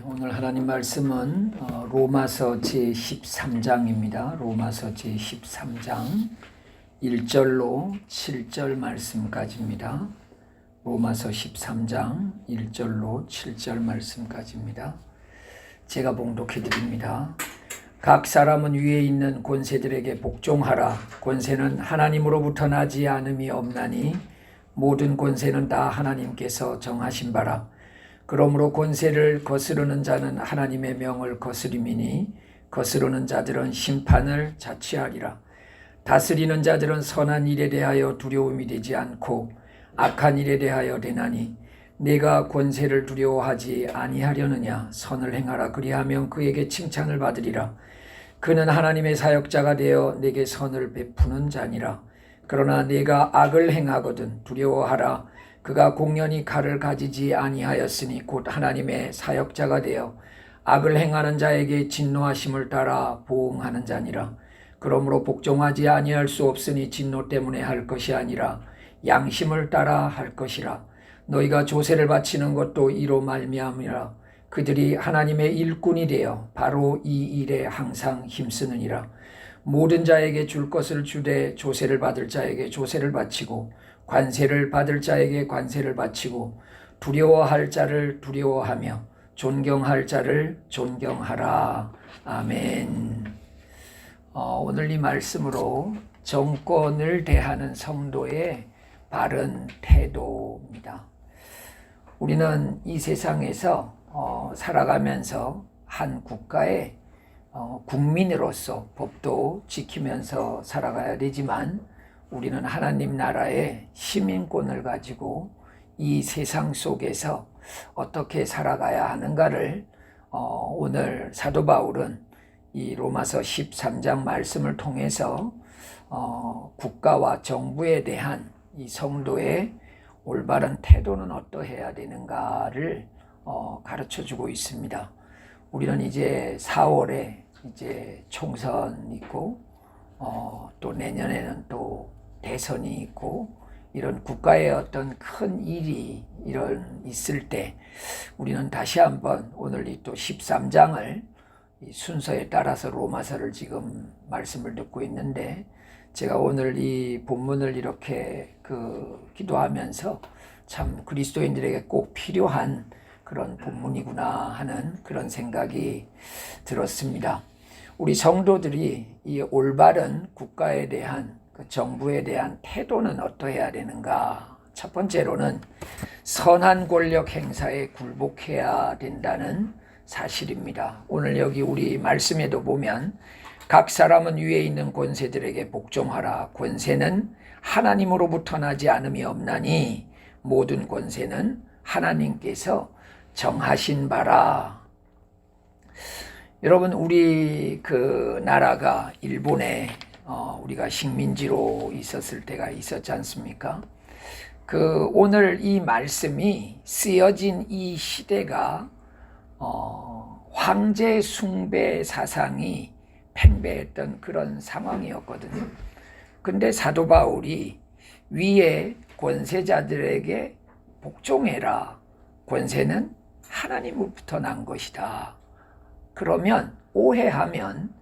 오늘 하나님 말씀은 로마서 제13장입니다. 로마서 제13장 1절로 7절 말씀까지입니다. 로마서 13장 1절로 7절 말씀까지입니다. 제가 봉독해 드립니다. 각 사람은 위에 있는 권세들에게 복종하라. 권세는 하나님으로부터 나지 않음이 없나니 모든 권세는 다 하나님께서 정하신 바라. 그러므로 권세를 거스르는 자는 하나님의 명을 거스림이니 거스르는 자들은 심판을 자취하리라. 다스리는 자들은 선한 일에 대하여 두려움이 되지 않고 악한 일에 대하여 되나니 내가 권세를 두려워하지 아니하려느냐. 선을 행하라. 그리하면 그에게 칭찬을 받으리라. 그는 하나님의 사역자가 되어 내게 선을 베푸는 자니라. 그러나 내가 악을 행하거든 두려워하라. 그가 공연히 칼을 가지지 아니하였으니 곧 하나님의 사역자가 되어 악을 행하는 자에게 진노하심을 따라 보응하는 자니라. 그러므로 복종하지 아니할 수 없으니 진노 때문에 할 것이 아니라 양심을 따라 할 것이라. 너희가 조세를 바치는 것도 이로 말미암으라. 그들이 하나님의 일꾼이 되어 바로 이 일에 항상 힘쓰느니라. 모든 자에게 줄 것을 주되 조세를 받을 자에게 조세를 바치고 관세를 받을 자에게 관세를 바치고 두려워할 자를 두려워하며 존경할 자를 존경하라. 아멘. 오늘 이 말씀으로 정권을 대하는 성도의 바른 태도입니다. 우리는 이 세상에서 살아가면서 한 국가의 국민으로서 법도 지키면서 살아가야 되지만 우리는 하나님 나라의 시민권을 가지고 이 세상 속에서 어떻게 살아가야 하는가를 오늘 사도 바울은 이 로마서 13장 말씀을 통해서 국가와 정부에 대한 이 성도의 올바른 태도는 어떠해야 되는가를 가르쳐주고 있습니다. 우리는 이제 4월에 이제 총선 있고 또 내년에는 또 대선이 있고 이런 국가의 어떤 큰 일이 있을 때 우리는 다시 한번 오늘 이 또 13장을 이 순서에 따라서 로마서를 지금 말씀을 듣고 있는데 제가 오늘 이 본문을 이렇게 기도하면서 참 그리스도인들에게 꼭 필요한 그런 본문이구나 하는 그런 생각이 들었습니다. 우리 성도들이 이 올바른 국가에 대한 정부에 대한 태도는 어떠해야 되는가? 첫 번째로는 선한 권력 행사에 굴복해야 된다는 사실입니다. 오늘 여기 우리 말씀에도 보면 각 사람은 위에 있는 권세들에게 복종하라. 권세는 하나님으로부터 나지 않음이 없나니 모든 권세는 하나님께서 정하신 바라. 여러분, 우리 나라가 일본에 우리가 식민지로 있었을 때가 있었지 않습니까? 오늘 이 말씀이 쓰여진 이 시대가 황제 숭배 사상이 팽배했던 그런 상황이었거든요. 근데 사도 바울이 위에 권세자들에게 복종해라. 권세는 하나님으로부터 난 것이다. 그러면 오해하면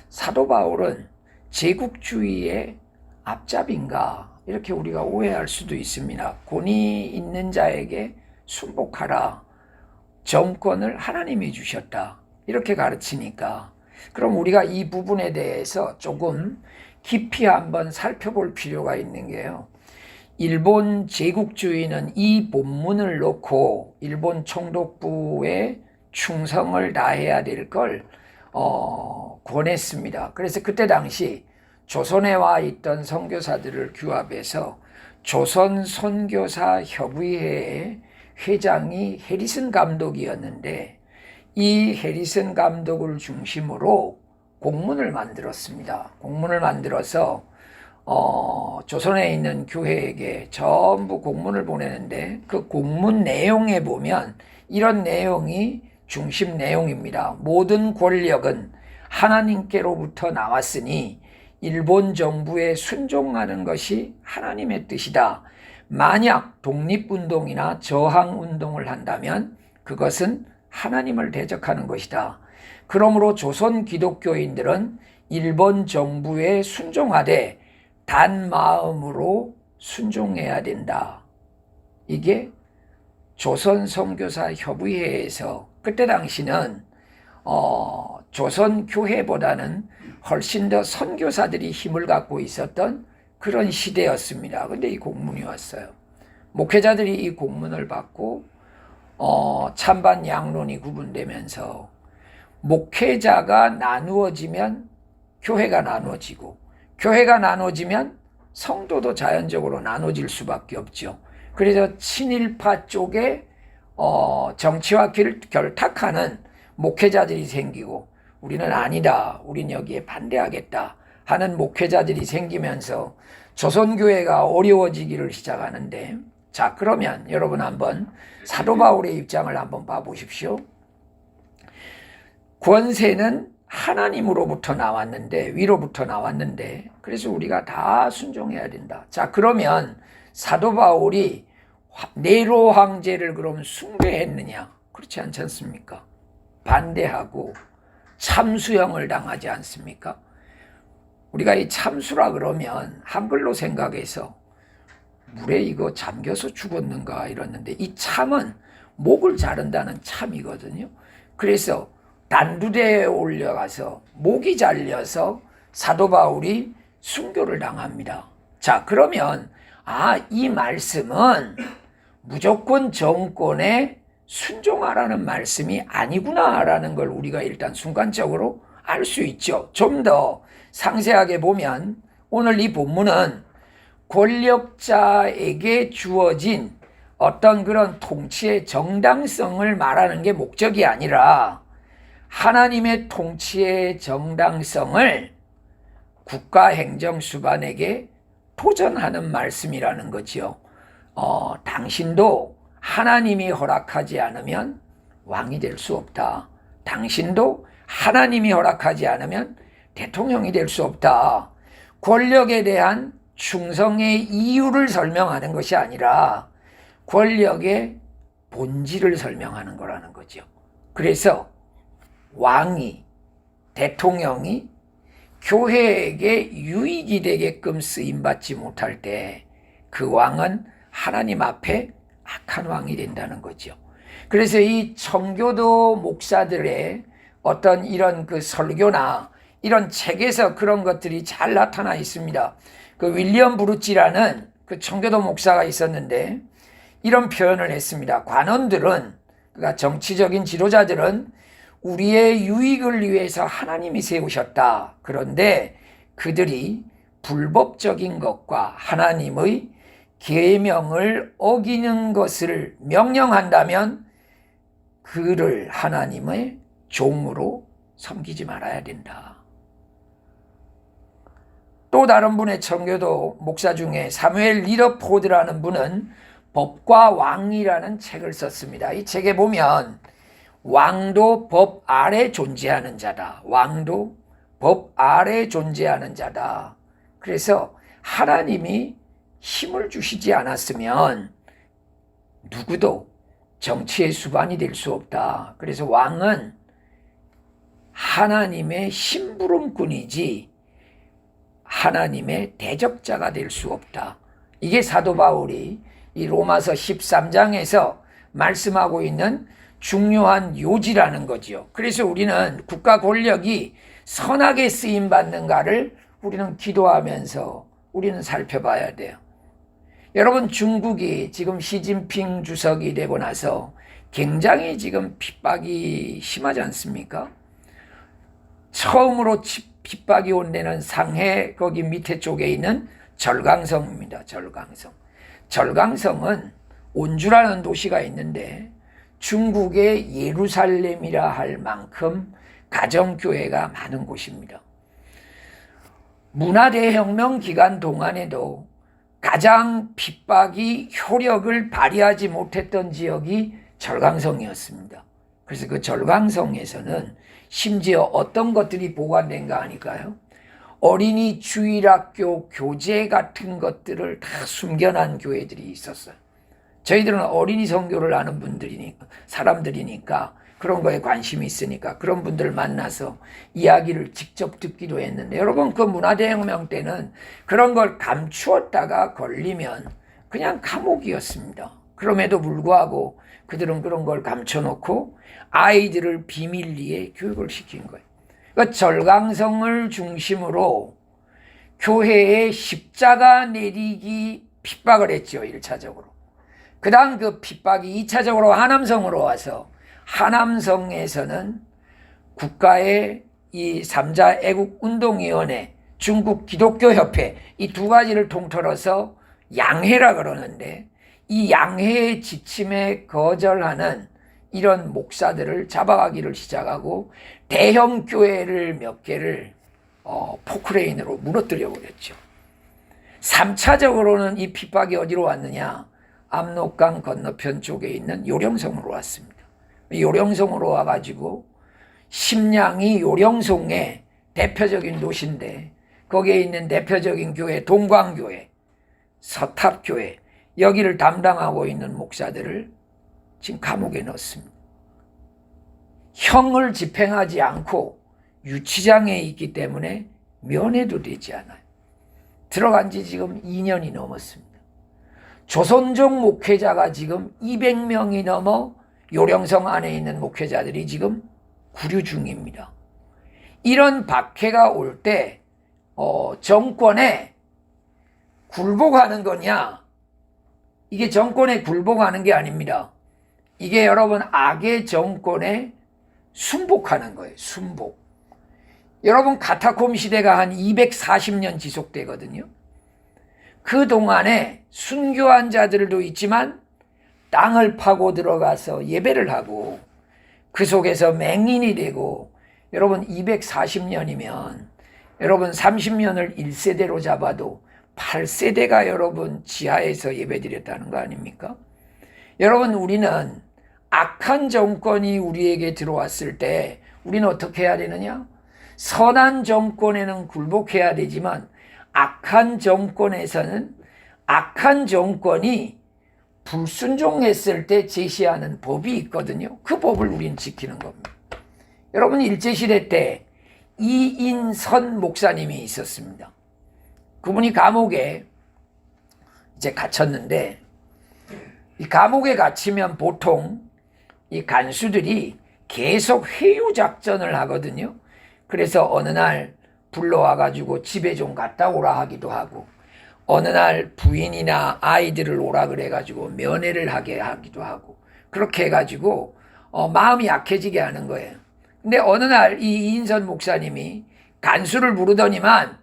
사도 바울은 제국주의의 앞잡인가 이렇게 우리가 오해할 수도 있습니다. 권위 있는 자에게 순복하라. 정권을 하나님이 주셨다. 이렇게 가르치니까 그럼 우리가 이 부분에 대해서 조금 깊이 한번 살펴볼 필요가 있는 게요. 일본 제국주의는 이 본문을 놓고 일본 총독부에 충성을 다해야 될 걸 권했습니다. 그래서 그때 당시 조선에 와 있던 선교사들을 규합해서 조선 선교사 협의회의 회장이 해리슨 감독이었는데 이 해리슨 감독을 중심으로 공문을 만들었습니다. 공문을 만들어서 조선에 있는 교회에게 전부 공문을 보내는데 그 공문 내용에 보면 이런 내용이 중심 내용입니다. 모든 권력은 하나님께로부터 나왔으니 일본 정부에 순종하는 것이 하나님의 뜻이다. 만약 독립운동이나 저항운동을 한다면 그것은 하나님을 대적하는 것이다. 그러므로 조선 기독교인들은 일본 정부에 순종하되 단 마음으로 순종해야 된다. 이게 조선 선교사 협의회에서 그때 당시는 조선 교회보다는 훨씬 더 선교사들이 힘을 갖고 있었던 그런 시대였습니다. 근데 이 공문이 왔어요. 목회자들이 이 공문을 받고 찬반 양론이 구분되면서 목회자가 나누어지면 교회가 나누어지고 교회가 나누어지면 성도도 자연적으로 나눠질 수밖에 없죠. 그래서 친일파 쪽에 정치와 결탁하는 목회자들이 생기고 우리는 아니다, 우린 여기에 반대하겠다 하는 목회자들이 생기면서 조선교회가 어려워지기를 시작하는데, 자, 그러면 여러분 한번 사도 바울의 입장을 한번 봐보십시오. 권세는 하나님으로부터 나왔는데, 위로부터 나왔는데, 그래서 우리가 다 순종해야 된다. 자, 그러면 사도 바울이 네로 황제를 그럼 숭배했느냐? 그렇지 않지 않습니까? 반대하고 참수형을 당하지 않습니까? 우리가 이 참수라 그러면 한글로 생각해서 물에 이거 잠겨서 죽었는가 이러는데, 이 참은 목을 자른다는 참이거든요. 그래서 단두대에 올려가서 목이 잘려서 사도 바울이 순교를 당합니다. 자, 그러면 이 말씀은 무조건 정권에 순종하라는 말씀이 아니구나라는 걸 우리가 일단 순간적으로 알 수 있죠. 좀 더 상세하게 보면 오늘 이 본문은 권력자에게 주어진 어떤 그런 통치의 정당성을 말하는 게 목적이 아니라 하나님의 통치의 정당성을 국가행정수반에게 도전하는 말씀이라는 거죠. 당신도 하나님이 허락하지 않으면 왕이 될 수 없다. 당신도 하나님이 허락하지 않으면 대통령이 될 수 없다. 권력에 대한 충성의 이유를 설명하는 것이 아니라 권력의 본질을 설명하는 거라는 거죠. 그래서 왕이, 대통령이 교회에게 유익이 되게끔 쓰임받지 못할 때 그 왕은 하나님 앞에 악한 왕이 된다는 거죠. 그래서 이 청교도 목사들의 어떤 이런 그 설교나 이런 책에서 그런 것들이 잘 나타나 있습니다. 그 윌리엄 브루치라는 그 청교도 목사가 있었는데 이런 표현을 했습니다. 관원들은, 그러니까 정치적인 지도자들은 우리의 유익을 위해서 하나님이 세우셨다. 그런데 그들이 불법적인 것과 하나님의 계명을 어기는 것을 명령한다면 그를 하나님의 종으로 섬기지 말아야 된다. 또 다른 분의 청교도 목사 중에 사무엘 리더포드라는 분은 법과 왕이라는 책을 썼습니다. 이 책에 보면 왕도 법 아래 존재하는 자다. 왕도 법 아래 존재하는 자다. 그래서 하나님이 힘을 주시지 않았으면 누구도 정치의 수반이 될 수 없다. 그래서 왕은 하나님의 심부름꾼이지 하나님의 대적자가 될 수 없다. 이게 사도 바울이 이 로마서 13장에서 말씀하고 있는 중요한 요지라는 거죠. 그래서 우리는 국가 권력이 선하게 쓰임받는가를 우리는 기도하면서 우리는 살펴봐야 돼요. 여러분, 중국이 지금 시진핑 주석이 되고 나서 굉장히 지금 핍박이 심하지 않습니까? 처음으로 핍박이 온 데는 상해 거기 밑에 쪽에 있는 절강성입니다. 절강성은 온주라는 도시가 있는데 중국의 예루살렘이라 할 만큼 가정교회가 많은 곳입니다. 문화대혁명 기간 동안에도 가장 핍박이 효력을 발휘하지 못했던 지역이 절강성이었습니다. 그래서 그 절강성에서는 심지어 어떤 것들이 보관된가 하니까요, 어린이 주일학교 교재 같은 것들을 다 숨겨놓은 교회들이 있었어요. 저희들은 어린이 선교를 하는 사람들이니까 그런 거에 관심이 있으니까 그런 분들 만나서 이야기를 직접 듣기도 했는데, 여러분 그 문화대혁명 때는 그런 걸 감추었다가 걸리면 그냥 감옥이었습니다. 그럼에도 불구하고 그들은 그런 걸 감춰놓고 아이들을 비밀리에 교육을 시킨 거예요. 그러니까 절강성을 중심으로 교회에 십자가 내리기 핍박을 했죠. 1차적으로. 그 다음 그 핍박이 2차적으로 하남성으로 와서, 하남성에서는 국가의 이 3자 애국운동위원회, 중국 기독교협회, 이 두 가지를 통틀어서 양해라 그러는데, 이 양해의 지침에 거절하는 이런 목사들을 잡아가기를 시작하고 대형 교회를 몇 개를 포크레인으로 무너뜨려 버렸죠. 3차적으로는 이 핍박이 어디로 왔느냐? 압록강 건너편 쪽에 있는 요령성으로 왔습니다. 요령성으로 와가지고 심양이 요령성의 대표적인 도시인데, 거기에 있는 대표적인 교회 동광교회, 서탑교회, 여기를 담당하고 있는 목사들을 지금 감옥에 넣었습니다. 형을 집행하지 않고 유치장에 있기 때문에 면회도 되지 않아요. 들어간 지 지금 2년이 넘었습니다. 조선족 목회자가 지금 200명이 넘어 요령성 안에 있는 목회자들이 지금 구류 중입니다. 이런 박해가 올 때 정권에 굴복하는 거냐? 이게 정권에 굴복하는 게 아닙니다. 이게 여러분 악의 정권에 순복하는 거예요. 순복. 여러분 카타콤 시대가 한 240년 지속되거든요. 그동안에 순교한 자들도 있지만 땅을 파고 들어가서 예배를 하고 그 속에서 맹인이 되고, 여러분 240년이면 여러분 30년을 1세대로 잡아도 8세대가 여러분 지하에서 예배드렸다는 거 아닙니까? 여러분 우리는 악한 정권이 우리에게 들어왔을 때 우리는 어떻게 해야 되느냐? 선한 정권에는 굴복해야 되지만 악한 정권에서는 악한 정권이 불순종했을 때 제시하는 법이 있거든요. 그 법을 우리는 지키는 겁니다. 여러분 일제시대 때 이인선 목사님이 있었습니다. 그분이 감옥에 이제 갇혔는데, 이 감옥에 갇히면 보통 이 간수들이 계속 회유 작전을 하거든요. 그래서 어느 날 불러와가지고 집에 좀 갔다 오라 하기도 하고, 어느 날 부인이나 아이들을 오라 그래가지고 면회를 하게 하기도 하고, 그렇게 해가지고 마음이 약해지게 하는 거예요. 근데 어느 날 이 이인선 목사님이 간수를 부르더니만,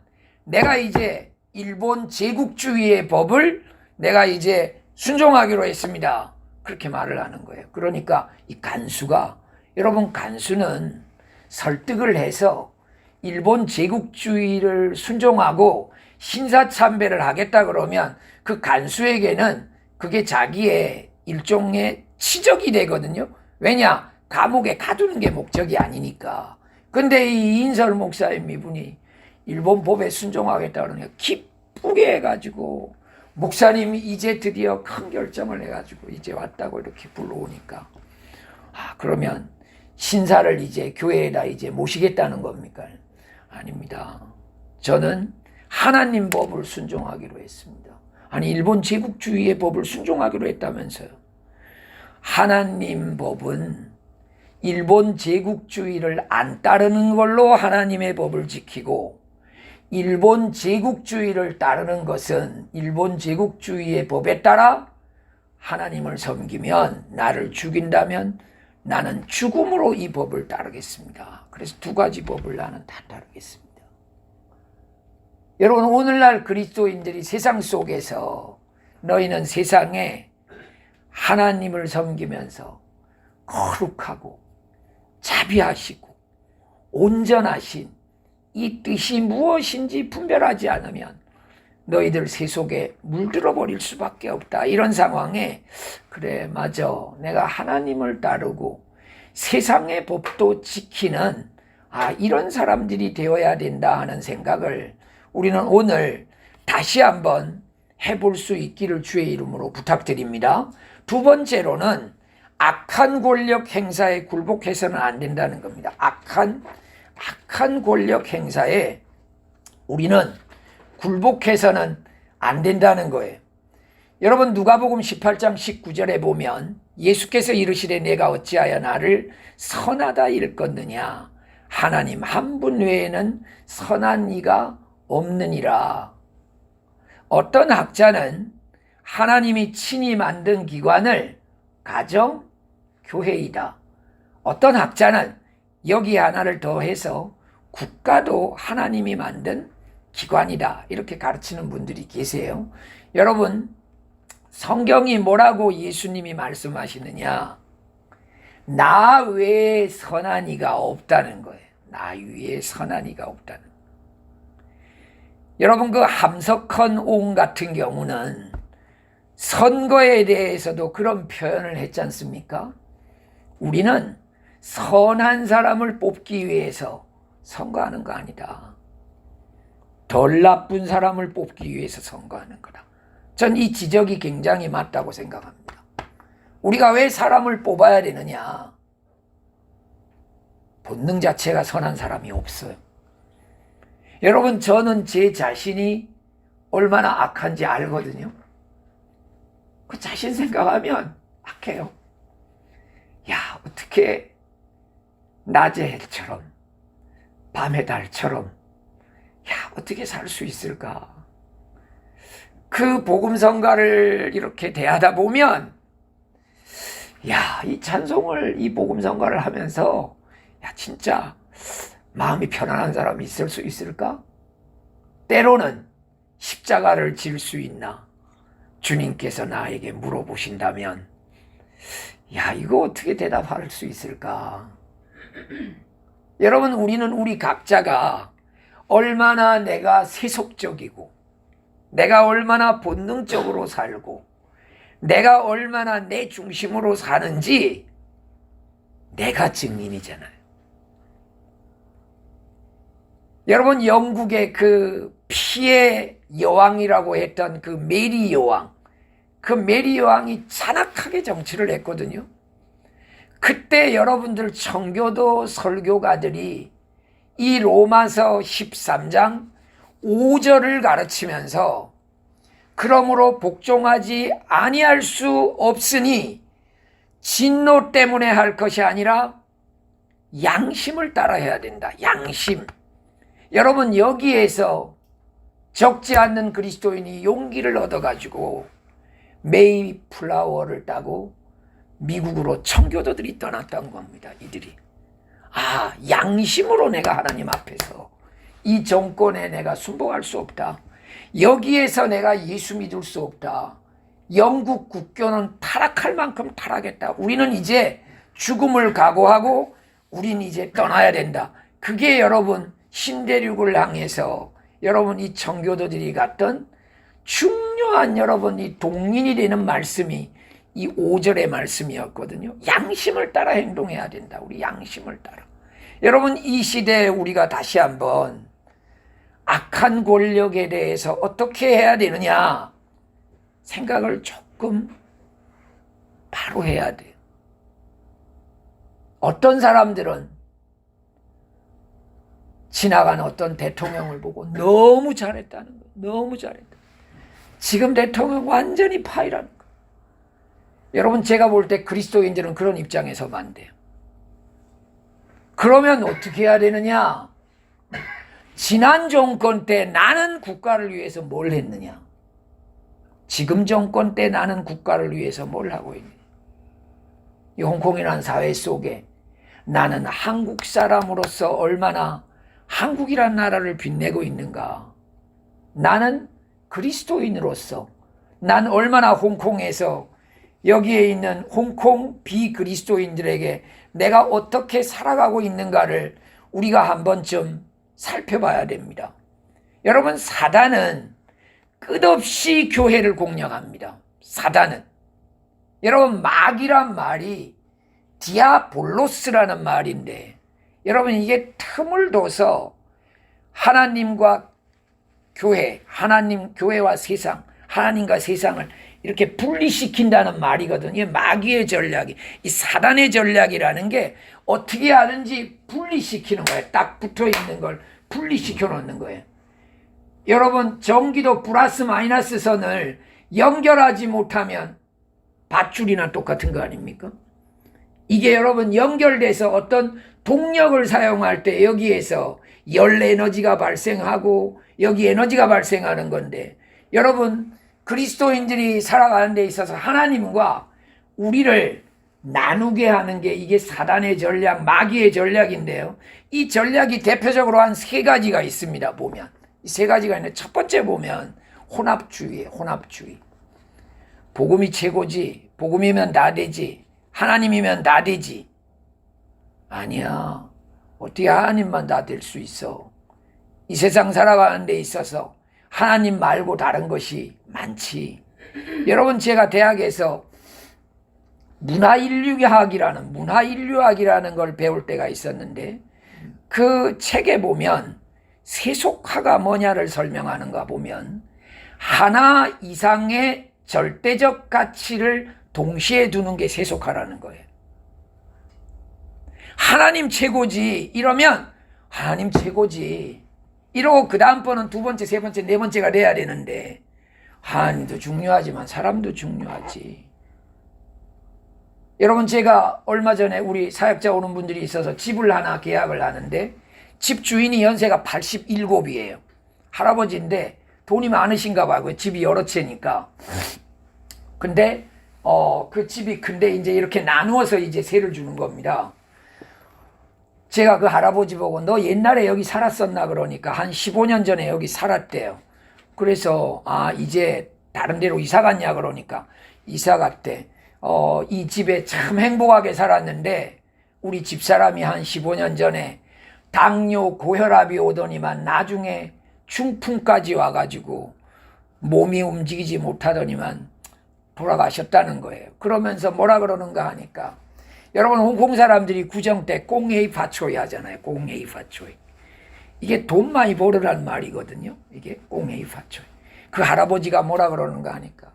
내가 이제 일본 제국주의의 법을 내가 이제 순종하기로 했습니다. 그렇게 말을 하는 거예요. 그러니까 이 간수가, 여러분 간수는 설득을 해서 일본 제국주의를 순종하고 신사참배를 하겠다 그러면 그 간수에게는 그게 자기의 일종의 치적이 되거든요. 왜냐? 감옥에 가두는 게 목적이 아니니까. 근데 이 이인설 목사님 이분이 일본 법에 순종하겠다 그러니까 기쁘게 해가지고, 목사님이 이제 드디어 큰 결정을 해가지고 이제 왔다고 이렇게 불러오니까, 그러면 신사를 이제 교회에다 이제 모시겠다는 겁니까? 아닙니다. 저는 하나님 법을 순종하기로 했습니다. 아니 일본 제국주의의 법을 순종하기로 했다면서요. 하나님 법은 일본 제국주의를 안 따르는 걸로 하나님의 법을 지키고, 일본 제국주의를 따르는 것은 일본 제국주의의 법에 따라 하나님을 섬기면, 나를 죽인다면 나는 죽음으로 이 법을 따르겠습니다. 그래서 두 가지 법을 나는 다 따르겠습니다. 여러분 오늘날 그리스도인들이 세상 속에서, 너희는 세상에 하나님을 섬기면서 거룩하고 자비하시고 온전하신 이 뜻이 무엇인지 분별하지 않으면 너희들 세속에 물들어 버릴 수밖에 없다. 이런 상황에, 그래 맞아, 내가 하나님을 따르고 세상의 법도 지키는 이런 사람들이 되어야 된다 하는 생각을 우리는 오늘 다시 한번 해볼 수 있기를 주의 이름으로 부탁드립니다. 두 번째로는 악한 권력 행사에 굴복해서는 안 된다는 겁니다. 악한 권력 행사에 우리는 굴복해서는 안 된다는 거예요. 여러분 누가복음 18장 19절에 보면 예수께서 이르시되 내가 어찌하여 나를 선하다 일컫느냐 하나님 한 분 외에는 선한 이가 없느니라. 어떤 학자는 하나님이 친히 만든 기관을 가정, 교회이다. 어떤 학자는 여기 하나를 더해서 국가도 하나님이 만든 기관이다. 이렇게 가르치는 분들이 계세요. 여러분 성경이 뭐라고 예수님이 말씀하시느냐? 나 외에 선한 이가 없다는 거예요. 나 외에 선한 이가 없다는 거예요. 여러분 그 함석헌 옹 같은 경우는 선거에 대해서도 그런 표현을 했지 않습니까? 우리는 선한 사람을 뽑기 위해서 선거하는 거 아니다. 덜 나쁜 사람을 뽑기 위해서 선거하는 거다. 전 이 지적이 굉장히 맞다고 생각합니다. 우리가 왜 사람을 뽑아야 되느냐? 본능 자체가 선한 사람이 없어요. 여러분 저는 제 자신이 얼마나 악한지 알거든요. 그 자신 생각하면 악해요. 야, 어떻게 낮의 해처럼 밤의 달처럼 야, 어떻게 살 수 있을까? 그 복음성가를 이렇게 대하다 보면 야, 이 찬송을 이 복음성가를 하면서 야, 진짜 마음이 편안한 사람이 있을 수 있을까? 때로는 십자가를 질 수 있나? 주님께서 나에게 물어보신다면 야, 이거 어떻게 대답할 수 있을까? 여러분 우리는 우리 각자가 얼마나 내가 세속적이고 내가 얼마나 본능적으로 살고 내가 얼마나 내 중심으로 사는지 내가 증인이잖아요. 여러분 영국의 그 피의 여왕이라고 했던 그 메리 여왕, 그 메리 여왕이 잔악하게 정치를 했거든요. 그때 여러분들 청교도 설교가들이 이 로마서 13장 5절을 가르치면서 그러므로 복종하지 아니할 수 없으니 진노 때문에 할 것이 아니라 양심을 따라해야 된다. 양심. 여러분 여기에서 적지 않는 그리스도인이 용기를 얻어가지고 메이플라워를 따고 미국으로 청교도들이 떠났던 겁니다. 이들이. 아, 양심으로 내가 하나님 앞에서 이 정권에 내가 순복할 수 없다. 여기에서 내가 예수 믿을 수 없다. 영국 국교는 타락할 만큼 타락했다. 우리는 이제 죽음을 각오하고 우린 이제 떠나야 된다. 그게 여러분 신대륙을 향해서 여러분 이 청교도들이 갔던 중요한 여러분 이 동인이 되는 말씀이 이 5절의 말씀이었거든요. 양심을 따라 행동해야 된다. 우리 양심을 따라. 여러분 이 시대에 우리가 다시 한번 악한 권력에 대해서 어떻게 해야 되느냐 생각을 조금 바로 해야 돼요. 어떤 사람들은 지나간 어떤 대통령을 보고 너무 잘했다는 거예요. 너무 잘했다. 지금 대통령 완전히 파이라는 거예요. 여러분 제가 볼 때 그리스도인들은 그런 입장에 서면 안 돼요. 그러면 어떻게 해야 되느냐? 지난 정권 때 나는 국가를 위해서 뭘 했느냐? 지금 정권 때 나는 국가를 위해서 뭘 하고 있느냐? 이 홍콩이라는 사회 속에 나는 한국 사람으로서 얼마나 한국이라는 나라를 빛내고 있는가? 나는 그리스도인으로서 난 얼마나 홍콩에서 여기에 있는 홍콩 비그리스도인들에게 내가 어떻게 살아가고 있는가를 우리가 한 번쯤 살펴봐야 됩니다. 여러분 사단은 끝없이 교회를 공략합니다. 사단은. 여러분 마귀란 말이 디아볼로스라는 말인데 여러분 이게 틈을 둬서 하나님과 교회, 하나님 교회와 세상, 하나님과 세상을 이렇게 분리시킨다는 말이거든요. 이게 마귀의 전략이, 이 사단의 전략이라는 게 어떻게 하는지 분리시키는 거예요. 딱 붙어 있는 걸 분리시켜 놓는 거예요. 여러분, 전기도 플러스 마이너스 선을 연결하지 못하면 밧줄이나 똑같은 거 아닙니까? 이게 여러분 연결돼서 어떤 동력을 사용할 때 여기에서 열 에너지가 발생하고 여기 에너지가 발생하는 건데, 여러분 그리스도인들이 살아가는 데 있어서 하나님과 우리를 나누게 하는 게 이게 사단의 전략, 마귀의 전략인데요. 이 전략이 대표적으로 한 세 가지가 있습니다. 보면 이 세 가지가 있는데, 첫 번째 보면 혼합주의예요. 혼합주의. 복음이 최고지, 복음이면 다 되지, 하나님이면 다 되지. 아니야. 어떻게 하나님만 다 될 수 있어? 이 세상 살아가는 데 있어서 하나님 말고 다른 것이 많지. 여러분, 제가 대학에서 문화인류학이라는 걸 배울 때가 있었는데, 그 책에 보면 세속화가 뭐냐를 설명하는가 보면 하나 이상의 절대적 가치를 동시에 두는 게 세속화라는 거예요. 하나님 최고지 이러면 하나님 최고지 이러고 그 다음 번은 두 번째, 세 번째, 네 번째가 돼야 되는데, 하나님도 중요하지만 사람도 중요하지. 여러분, 제가 얼마 전에 우리 사역자 오는 분들이 있어서 집을 하나 계약을 하는데, 집 주인이 연세가 87이에요. 할아버지인데 돈이 많으신가 봐요. 집이 여러 채니까. 근데 그 집이 큰데 이제 이렇게 나누어서 이제 세를 주는 겁니다. 제가 그 할아버지 보고 너 옛날에 여기 살았었나 그러니까 한 15년 전에 여기 살았대요. 그래서 이제 다른 데로 이사 갔냐 그러니까 이사 갔대. 이 집에 참 행복하게 살았는데 우리 집사람이 한 15년 전에 당뇨 고혈압이 오더니만 나중에 중풍까지 와가지고 몸이 움직이지 못하더니만 돌아가셨다는 거예요. 그러면서 뭐라 그러는가 하니까, 여러분 홍콩 사람들이 구정 때 꽁헤이 파초이 하잖아요. 꽁헤이 파초이. 이게 돈 많이 벌으라는 말이거든요. 이게 꽁헤이 파초이. 그 할아버지가 뭐라 그러는가 하니까,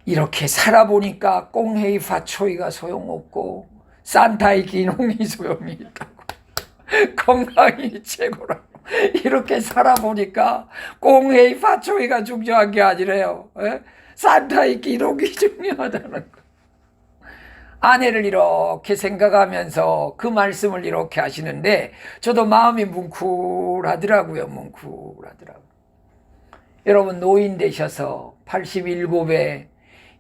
이렇게 살아보니까 꽁헤이 파초이가 소용없고 산타의 기농이 소용이 있다고. 건강이 최고라고. 이렇게 살아보니까 꽁헤이 파초이가 중요한 게 아니래요. 산타의 기록이 중요하다는 거. 아내를 이렇게 생각하면서 그 말씀을 이렇게 하시는데 저도 마음이 뭉클하더라고요. 뭉클하더라고요. 여러분, 노인 되셔서 87에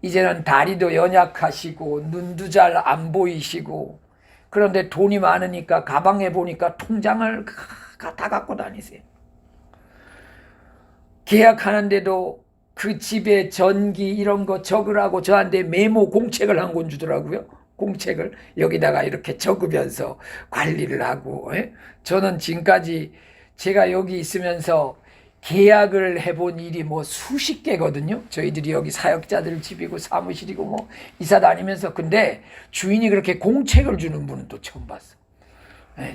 이제는 다리도 연약하시고 눈도 잘 안 보이시고, 그런데 돈이 많으니까 가방에 보니까 통장을 다 갖고 다니세요. 계약하는데도 그 집에 전기 이런 거 적으라고 저한테 메모 공책을 한 권 주더라고요. 공책을 여기다가 이렇게 적으면서 관리를 하고. 저는 지금까지 제가 여기 있으면서 계약을 해본 일이 뭐 수십 개거든요. 저희들이 여기 사역자들 집이고 사무실이고 뭐 이사 다니면서. 근데 주인이 그렇게 공책을 주는 분은 또 처음 봤어.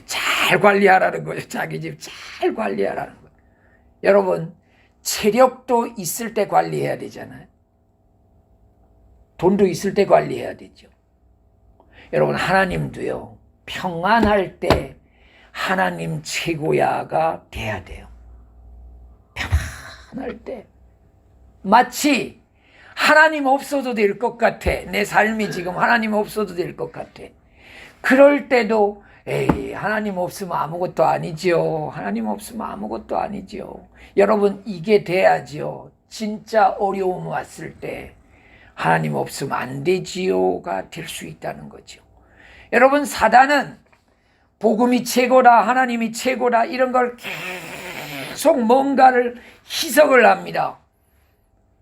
잘 관리하라는 거예요. 자기 집 잘 관리하라는 거예요. 여러분, 체력도 있을 때 관리해야 되잖아요. 돈도 있을 때 관리해야 되죠. 여러분, 하나님도요, 평안할 때 하나님 최고야가 돼야 돼요. 평안할 때. 마치 하나님 없어도 될 것 같아. 내 삶이 지금 하나님 없어도 될 것 같아. 그럴 때도 에이, 하나님 없으면 아무것도 아니지요. 하나님 없으면 아무것도 아니지요. 여러분, 이게 돼야지요. 진짜 어려움 왔을 때 하나님 없으면 안 되지요가 될 수 있다는 거죠. 여러분, 사단은 복음이 최고다, 하나님이 최고다, 이런 걸 계속 뭔가를 희석을 합니다.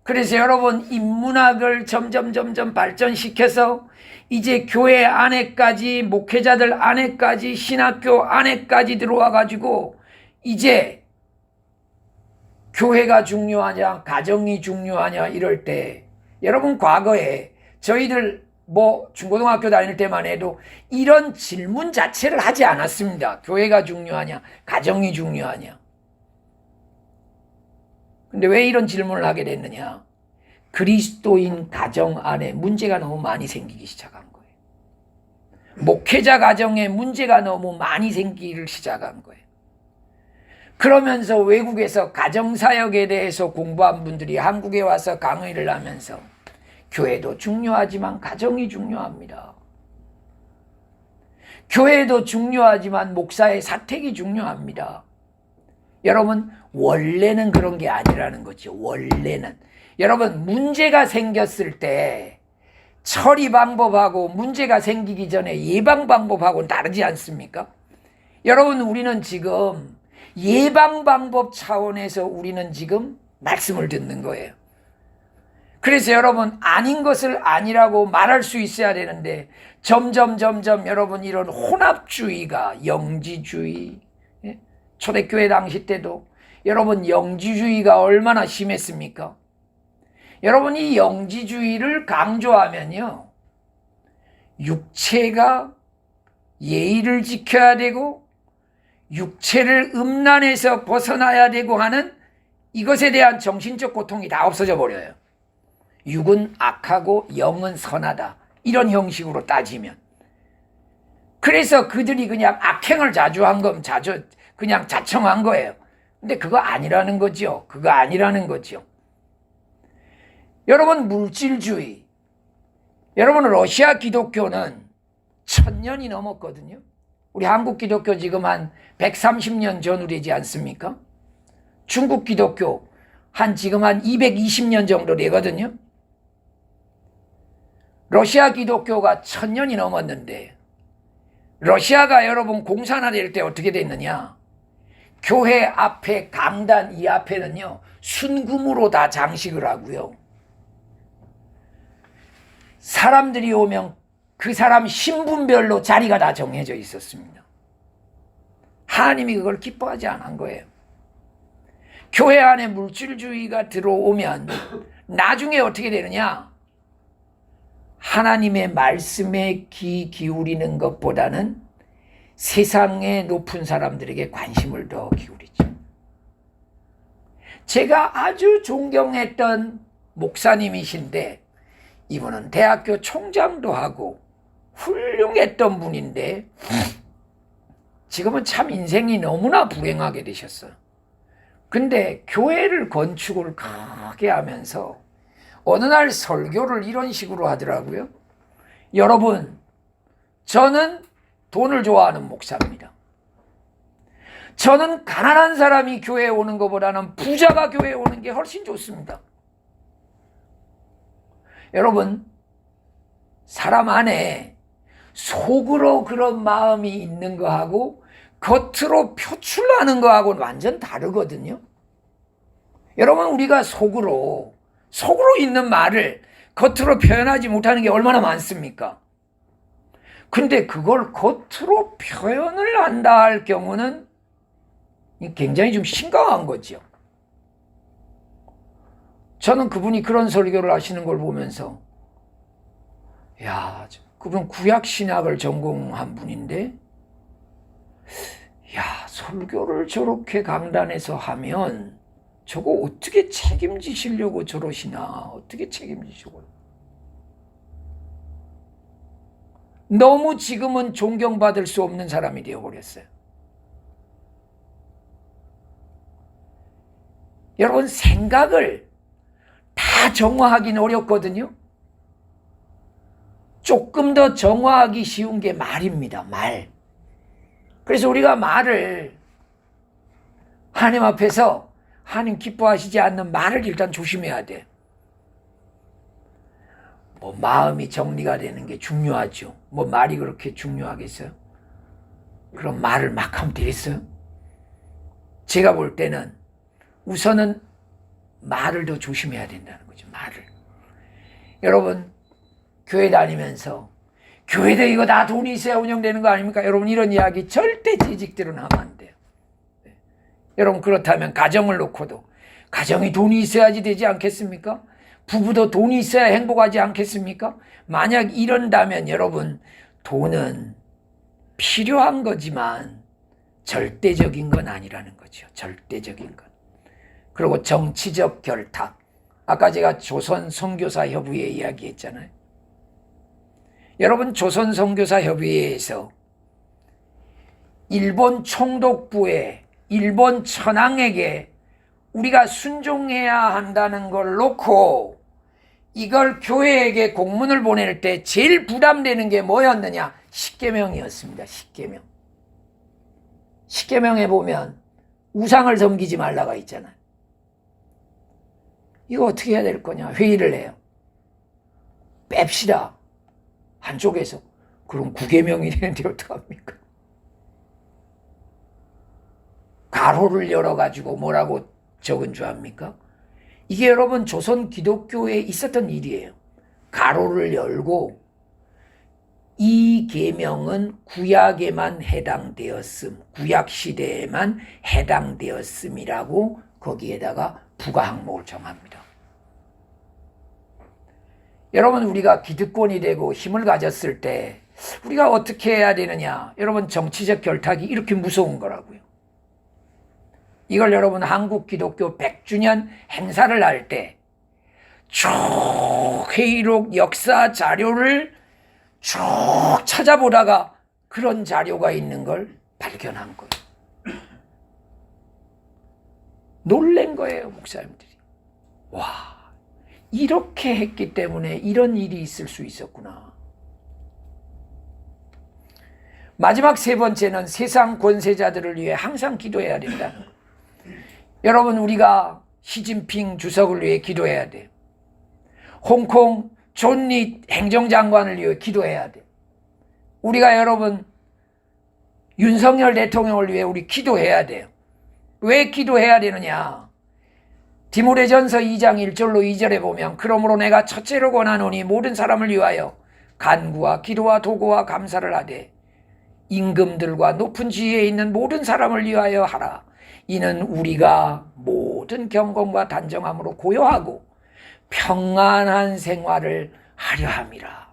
그래서 여러분, 인문학을 점점 발전시켜서 이제 교회 안에까지, 목회자들 안에까지, 신학교 안에까지 들어와 가지고 이제 교회가 중요하냐, 가정이 중요하냐 이럴 때, 여러분, 과거에 저희들 뭐 중고등학교 다닐 때만 해도 이런 질문 자체를 하지 않았습니다. 교회가 중요하냐, 가정이 중요하냐. 근데 왜 이런 질문을 하게 됐느냐? 그리스도인 가정 안에 문제가 너무 많이 생기기 시작한 거예요. 목회자 가정에 문제가 너무 많이 생기기 시작한 거예요. 그러면서 외국에서 가정사역에 대해서 공부한 분들이 한국에 와서 강의를 하면서 교회도 중요하지만 가정이 중요합니다. 교회도 중요하지만 목사의 사택이 중요합니다. 여러분, 원래는 그런 게 아니라는 거죠. 원래는. 여러분, 문제가 생겼을 때 처리 방법하고 문제가 생기기 전에 예방 방법하고는 다르지 않습니까? 여러분, 우리는 지금 예방 방법 차원에서 우리는 지금 말씀을 듣는 거예요. 그래서 여러분, 아닌 것을 아니라고 말할 수 있어야 되는데 점점 여러분 이런 혼합주의가, 영지주의, 초대교회 당시 때도 여러분 영지주의가 얼마나 심했습니까? 여러분, 이 영지주의를 강조하면요, 육체가 예의를 지켜야 되고 육체를 음란에서 벗어나야 되고 하는 이것에 대한 정신적 고통이 다 없어져 버려요. 육은 악하고 영은 선하다, 이런 형식으로 따지면. 그래서 그들이 그냥 악행을 그냥 자청한 거예요. 근데 그거 아니라는 거죠. 그거 아니라는 거죠. 여러분, 물질주의. 여러분, 러시아 기독교는 1000년이 넘었거든요. 우리 한국 기독교 지금 한 130년 전후 되지 않습니까? 중국 기독교 지금 한 220년 정도 되거든요. 러시아 기독교가 1000년이 넘었는데 러시아가 여러분 공산화될 때 어떻게 됐느냐? 교회 앞에 강단 이 앞에는요, 순금으로 다 장식을 하고요, 사람들이 오면 그 사람 신분별로 자리가 다 정해져 있었습니다. 하나님이 그걸 기뻐하지 않은 거예요. 교회 안에 물질주의가 들어오면 나중에 어떻게 되느냐? 하나님의 말씀에 귀 기울이는 것보다는 세상의 높은 사람들에게 관심을 더 기울이죠. 제가 아주 존경했던 목사님이신데 이분은 대학교 총장도 하고 훌륭했던 분인데 지금은 참 인생이 너무나 불행하게 되셨어요. 근데 교회를 건축을 크게 하면서 어느 날 설교를 이런 식으로 하더라고요. 여러분, 저는 돈을 좋아하는 목사입니다. 저는 가난한 사람이 교회에 오는 것보다는 부자가 교회에 오는 게 훨씬 좋습니다. 여러분, 사람 안에 속으로 그런 마음이 있는 거하고 겉으로 표출하는 거하고는 완전 다르거든요. 여러분, 우리가 속으로 있는 말을 겉으로 표현하지 못하는 게 얼마나 많습니까? 근데 그걸 겉으로 표현을 한다 할 경우는 굉장히 좀 심각한 거죠. 저는 그분이 그런 설교를 하시는 걸 보면서, 야, 그분 구약신학을 전공한 분인데, 야, 설교를 저렇게 강단에서 하면 저거 어떻게 책임지시려고 저러시나, 어떻게 책임지시고. 너무 지금은 존경받을 수 없는 사람이 되어버렸어요. 여러분, 생각을 다 정화하기는 어렵거든요. 조금 더 정화하기 쉬운 게 말입니다. 말. 그래서 우리가 말을 하나님 앞에서 하나님 기뻐하시지 않는 말을 일단 조심해야 돼. 뭐 마음이 정리가 되는 게 중요하죠. 뭐 말이 그렇게 중요하겠어요? 그럼 말을 막 하면 되겠어요? 제가 볼 때는 우선은 말을 더 조심해야 된다는 거죠. 말을. 여러분, 교회 다니면서 교회도 이거 다 돈이 있어야 운영되는 거 아닙니까? 여러분, 이런 이야기 절대 재직들은 하면 안 돼요. 여러분, 그렇다면 가정을 놓고도 가정이 돈이 있어야지 되지 않겠습니까? 부부도 돈이 있어야 행복하지 않겠습니까? 만약 이런다면 여러분, 돈은 필요한 거지만 절대적인 건 아니라는 거죠. 절대적인 건. 그리고 정치적 결탁. 아까 제가 조선 선교사 협의회 이야기했잖아요. 여러분, 조선 선교사 협의회에서 일본 총독부에 일본 천황에게 우리가 순종해야 한다는 걸 놓고 이걸 교회에게 공문을 보낼 때 제일 부담되는 게 뭐였느냐? 십계명이었습니다. 십계명. 십계명에 보면 우상을 섬기지 말라가 있잖아요. 이거 어떻게 해야 될 거냐? 회의를 해요. 뺍시다. 한쪽에서. 그럼 9계명이 되는데 어떡합니까? 가로를 열어가지고 뭐라고 적은 줄 압니까? 이게 여러분 조선 기독교에 있었던 일이에요. 가로를 열고 이 계명은 구약에만 해당되었음, 구약 시대에만 해당되었음이라고 거기에다가 부가 항목을 정합니다. 여러분, 우리가 기득권이 되고 힘을 가졌을 때 우리가 어떻게 해야 되느냐? 여러분, 정치적 결탁이 이렇게 무서운 거라고요. 이걸 여러분 한국 기독교 100주년 행사를 할 때 쭉 회의록 역사 자료를 쭉 찾아보다가 그런 자료가 있는 걸 발견한 거예요. 놀란 거예요, 목사님들이. 와, 이렇게 했기 때문에 이런 일이 있을 수 있었구나. 마지막 세 번째는 세상 권세자들을 위해 항상 기도해야 된다는 거예요. 여러분, 우리가 시진핑 주석을 위해 기도해야 돼요. 홍콩 존 리 행정장관을 위해 기도해야 돼요. 우리가 여러분 윤석열 대통령을 위해 우리 기도해야 돼요. 왜 기도해야 되느냐? 디모데전서 2장 1절로 2절에 보면 그러므로 내가 첫째로 권하노니 모든 사람을 위하여 간구와 기도와 도구와 감사를 하되 임금들과 높은 지위에 있는 모든 사람을 위하여 하라. 이는 우리가 모든 경건과 단정함으로 고요하고 평안한 생활을 하려 함이라.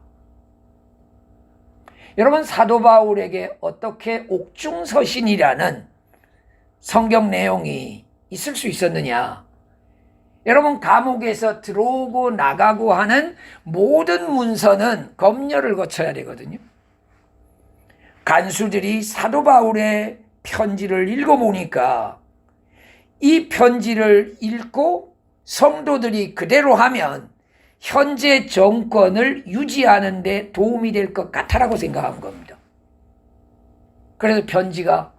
여러분, 사도 바울에게 어떻게 옥중서신이라는 성경 내용이 있을 수 있었느냐? 여러분, 감옥에서 들어오고 나가고 하는 모든 문서는 검열을 거쳐야 되거든요. 간수들이 사도 바울의 편지를 읽어보니까 이 편지를 읽고 성도들이 그대로 하면 현재 정권을 유지하는 데 도움이 될 것 같아라고 생각한 겁니다. 그래서 편지가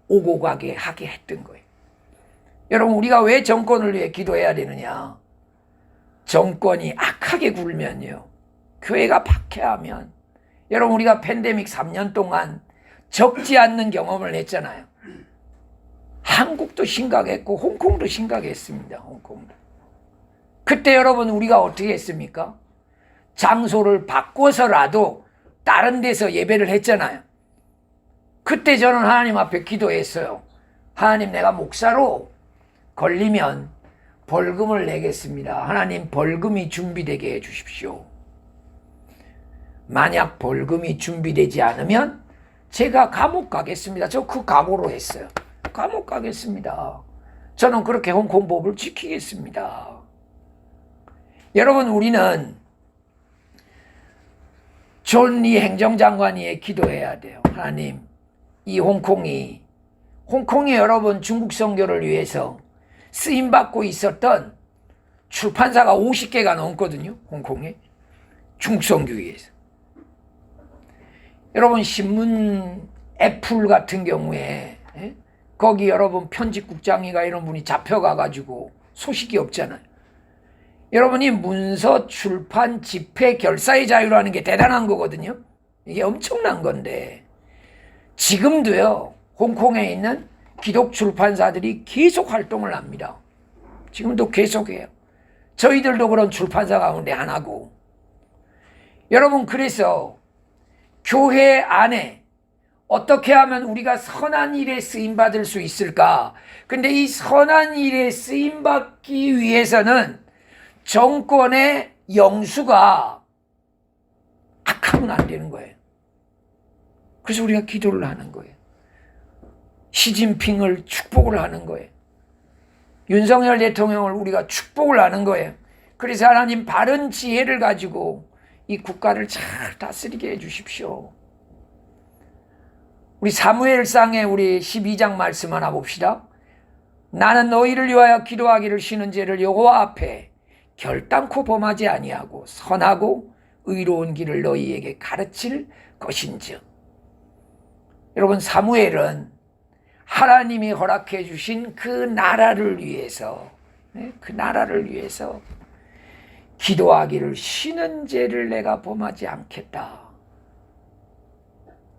오고 가게 하게 했던 거예요. 여러분, 우리가 왜 정권을 위해 기도해야 되느냐? 정권이 악하게 굴면요, 교회가 박해하면, 여러분, 우리가 팬데믹 3년 동안 적지 않는 경험을 했잖아요. 한국도 심각했고 홍콩도 심각했습니다. 홍콩도. 그때 여러분, 우리가 어떻게 했습니까? 장소를 바꿔서라도 다른 데서 예배를 했잖아요. 그때 저는 하나님 앞에 기도했어요. 하나님, 내가 목사로 걸리면 벌금을 내겠습니다. 하나님, 벌금이 준비되게 해주십시오. 만약 벌금이 준비되지 않으면 제가 감옥 가겠습니다. 저 그 각오로 했어요. 감옥 가겠습니다. 저는 그렇게 홍콩 법을 지키겠습니다. 여러분, 우리는 존 리 행정장관이 기도해야 돼요. 하나님, 이 홍콩이 여러분 중국 선교를 위해서 쓰임받고 있었던 출판사가 50개가 넘거든요. 홍콩에 중국 선교회에서. 여러분, 신문 애플 같은 경우에 거기 여러분 편집국장이가 이런 분이 잡혀가가지고 소식이 없잖아요. 여러분이 문서, 출판, 집회, 결사의 자유라는 게 대단한 거거든요. 이게 엄청난 건데 지금도요, 홍콩에 있는 기독 출판사들이 계속 활동을 합니다. 지금도 계속해요. 저희들도 그런 출판사 가운데 하나고. 여러분, 그래서 교회 안에 어떻게 하면 우리가 선한 일에 쓰임받을 수 있을까? 근데 이 선한 일에 쓰임받기 위해서는 정권의 영수가 악하면 안 되는 거예요. 그래서 우리가 기도를 하는 거예요. 시진핑을 축복을 하는 거예요. 윤석열 대통령을 우리가 축복을 하는 거예요. 그래서 하나님 바른 지혜를 가지고 이 국가를 잘 다스리게 해주십시오. 우리 사무엘상의 우리 12장 말씀 하나 봅시다. 나는 너희를 위하여 기도하기를 쉬는 죄를 여호와 앞에 결단코 범하지 아니하고 선하고 의로운 길을 너희에게 가르칠 것인즉. 여러분, 사무엘은 하나님이 허락해 주신 그 나라를 위해서 기도하기를 쉬는 죄를 내가 범하지 않겠다.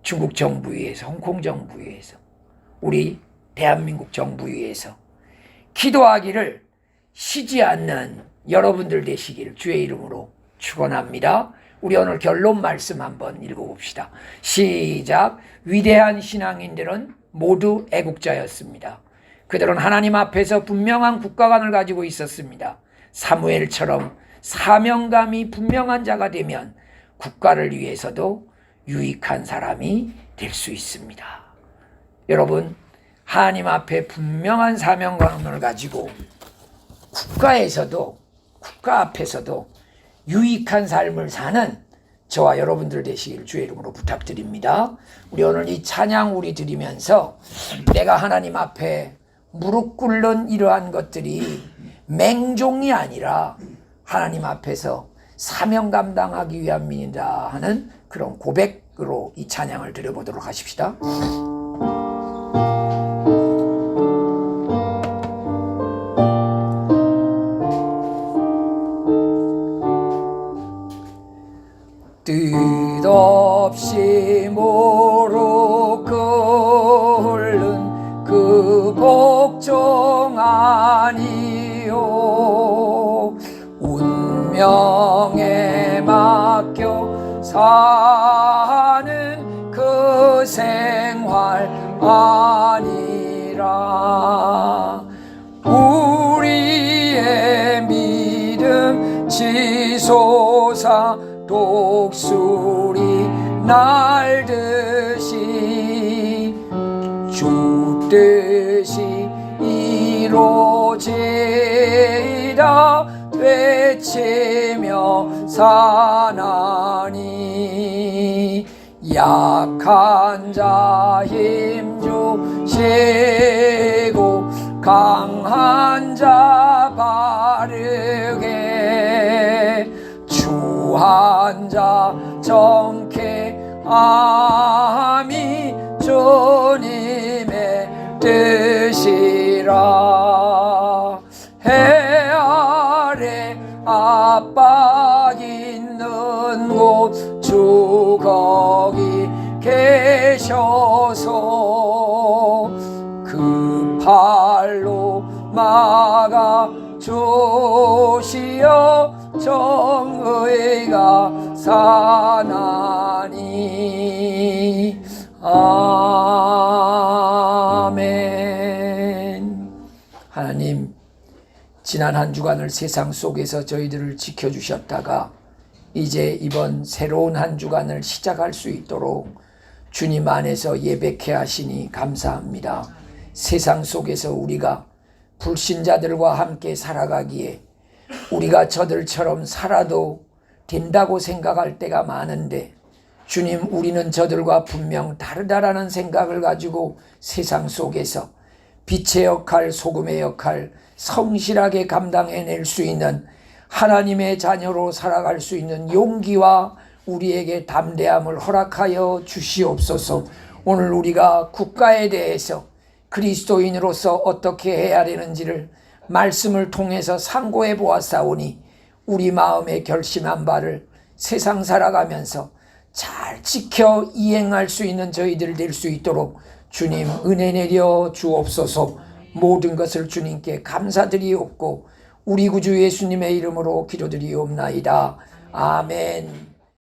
중국 정부 위에서, 홍콩 정부 위에서, 우리 대한민국 정부 위에서 기도하기를 쉬지 않는 여러분들 되시기를 주의 이름으로 축원합니다. 우리 오늘 결론 말씀 한번 읽어봅시다. 시작. 위대한 신앙인들은 모두 애국자였습니다. 그들은 하나님 앞에서 분명한 국가관을 가지고 있었습니다. 사무엘처럼 사명감이 분명한 자가 되면 국가를 위해서도 유익한 사람이 될 수 있습니다. 여러분, 하나님 앞에 분명한 사명감을 가지고 국가 앞에서도 유익한 삶을 사는 저와 여러분들 되시길 주의 이름으로 부탁드립니다. 우리 오늘 이 찬양 우리 드리면서 내가 하나님 앞에 무릎 꿇는 이러한 것들이 맹종이 아니라 하나님 앞에서 사명 감당하기 위함이다 하는 그런 고백으로 이 찬양을 드려보도록 하십시다. 뜻없이 모로 끓는 그 복종 아니요 운명에 맡겨 사는 그 생활 아니라 우리의 믿음 지솟아 독수리 날듯이 주 뜻이 이루어지리라 외치며 사나니 약한 자 힘주시고 강한 자 바르게 주한 자 정케함이 주님의 뜻이라. 해 아래 압박 있는 곳 주 거기 계셔서 그 팔로 막아 주시어 정의가 사나니. 아멘. 하나님, 지난 한 주간을 세상 속에서 저희들을 지켜주셨다가 이제 이번 새로운 한 주간을 시작할 수 있도록 주님 안에서 예배케 하시니 감사합니다. 세상 속에서 우리가 불신자들과 함께 살아가기에 우리가 저들처럼 살아도 된다고 생각할 때가 많은데 주님, 우리는 저들과 분명 다르다라는 생각을 가지고 세상 속에서 빛의 역할, 소금의 역할 성실하게 감당해낼 수 있는 하나님의 자녀로 살아갈 수 있는 용기와 우리에게 담대함을 허락하여 주시옵소서. 오늘 우리가 국가에 대해서 그리스도인으로서 어떻게 해야 되는지를 말씀을 통해서 상고해 보았사오니 우리 마음에 결심한 바를 세상 살아가면서 잘 지켜 이행할 수 있는 저희들 될 수 있도록 주님 은혜 내려 주옵소서. 모든 것을 주님께 감사드리옵고 우리 구주 예수님의 이름으로 기도드리옵나이다. 아멘.